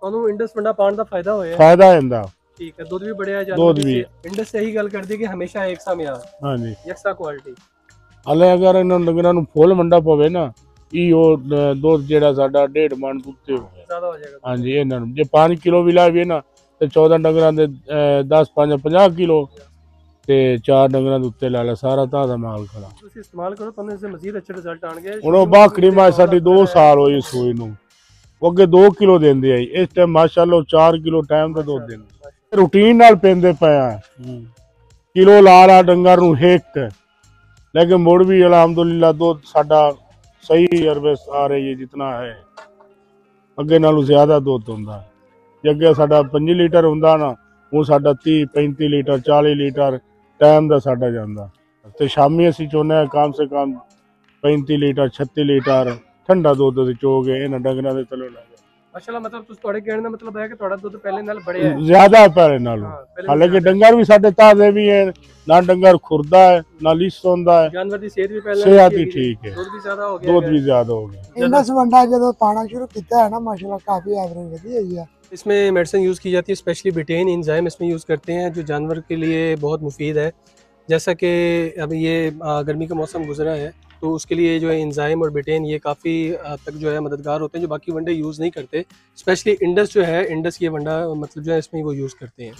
ਤੁਹਾਨੂੰ ਇੰਡਸ ਵੰਡਾ ਪਾਉਣ ਦਾ ਫਾਇਦਾ ਹੋਇਆ? ਫਾਇਦਾ ਹੁੰਦਾ। ਠੀਕ ਹੈ, ਦੁੱਧ ਵੀ ਬੜਿਆ ਦੁੱਧ ਵੀ ਇੰਡਸ से ही गल कर दी कि हमेशा एक सा मियार, हाँ जी यकसा क्वालिटी। ਹਲੇ ਅਗਰ ਇਹਨਾਂ ਡੰਗਰਾਂ ਨੂੰ ਫੁੱਲ ਵੰਡਾ ਪਵੇ ਨਾ ਉਹ ਦੁੱਧ ਜਿਹੜਾ ਸਾਡਾ 1.5 ਮਣ ਉੱਤੇ ਹੋ ਗਿਆ ਜ਼ਿਆਦਾ ਹੋ ਜਾਏਗਾ। ਹਾਂਜੀ ਇਹਨਾਂ ਨੂੰ ਜੇ 5 ਕਿਲੋ ਵੀ ਲਾਈਏ ਨਾ ਤੇ 14 ਡੰਗਰਾਂ ਦੇ 10 5 50 ਕਿਲੋ ਤੇ 4 ਡੰਗਰਾਂ ਦੇ ਉੱਤੇ ਲਾ ਲਾ ਸਾਰਾ ਤਾਜ਼ਾ ਮਾਲ ਖੜਾ। ਤੁਸੀਂ ਇਸਤੇਮਾਲ ਕਰੋ, ਤੁਹਾਨੂੰ ਇਸਦੇ ਮਜ਼ੀਦ ਅੱਛੇ ਰਿਜ਼ਲਟ ਆਣਗੇ। ਹੁਣ ਉਹ ਬਾਖੜੀ ਮਾਂ ਸਾਡੀ 2 ਸਾਲ ਹੋਈ ਸੂਈ ਨੂੰ, ਉਹ ਅੱਗੇ 2 ਕਿਲੋ ਦਿੰਦੇ ਆਈ, ਇਸ ਟਾਈਮ ਮਾਸ਼ਾਅੱਲਾ 4 ਕਿਲੋ ਟਾਈਮ ਤੇ ਦੁੱਧ ਦਿੰਦੇ। ਰੂਟੀਨ ਨਾਲ ਪੈਂਦੇ ਪਿਆ ਕਿਲੋ ਲਾ ਲਾ ਡੰਗਰ ਨੂੰ ਹਿੱਕ, लेकिन मुड़ भी अलहमदुलिल्लाह दूध साडा सही सर्विस आ रही है जितना है, अगे नालों ज्यादा दूध होंदा। जे अगे साडा 5 लीटर होंदा ना वो साडा 30 35 लीटर 40 लीटर टाइम दा साडा जांदा। ते शामी असीं चाहुंदे हां कम से कम 35 लीटर 36 लीटर ठंडा दूध चोगे इन्हां डंगरां दे तलों ला। माशाल्लाह, मतलब तुस तोड़े कहने दा मतलब है कि तोड़ा दूध पहले नाल बढ़िया है, ज्यादा पहले नालों। हालांकि डंगर भी साडे ताजे भी है, ना डंगर खुरदा है ना लिस होंदा है, जानवर दी सेहत भी पहले सेहत भी ठीक है, दूध भी ज्यादा हो गया, दूध भी ज्यादा हो गया। इंडस वंडा जब पाना शुरू किया है ना माशाल्लाह काफी एवरेज वधी हुई है। इसमें मेडिसिन यूज़ की जाती है, स्पेशली बिटेन एंजाइम इसमें यूज़ करते हैं जो जानवर के लिए बहुत मुफीद है। जैसा कि अभी ये गर्मी का मौसम गुजरा है तो उसके लिए जो है एंजाइम और बिटेन ये काफ़ी तक जो है मददगार होते हैं, जो बाकी वंडे यूज़ नहीं करते। स्पेशली इंडस जो है, इंडस ये वंडा मतलब जो है इसमें वो यूज़ करते हैं।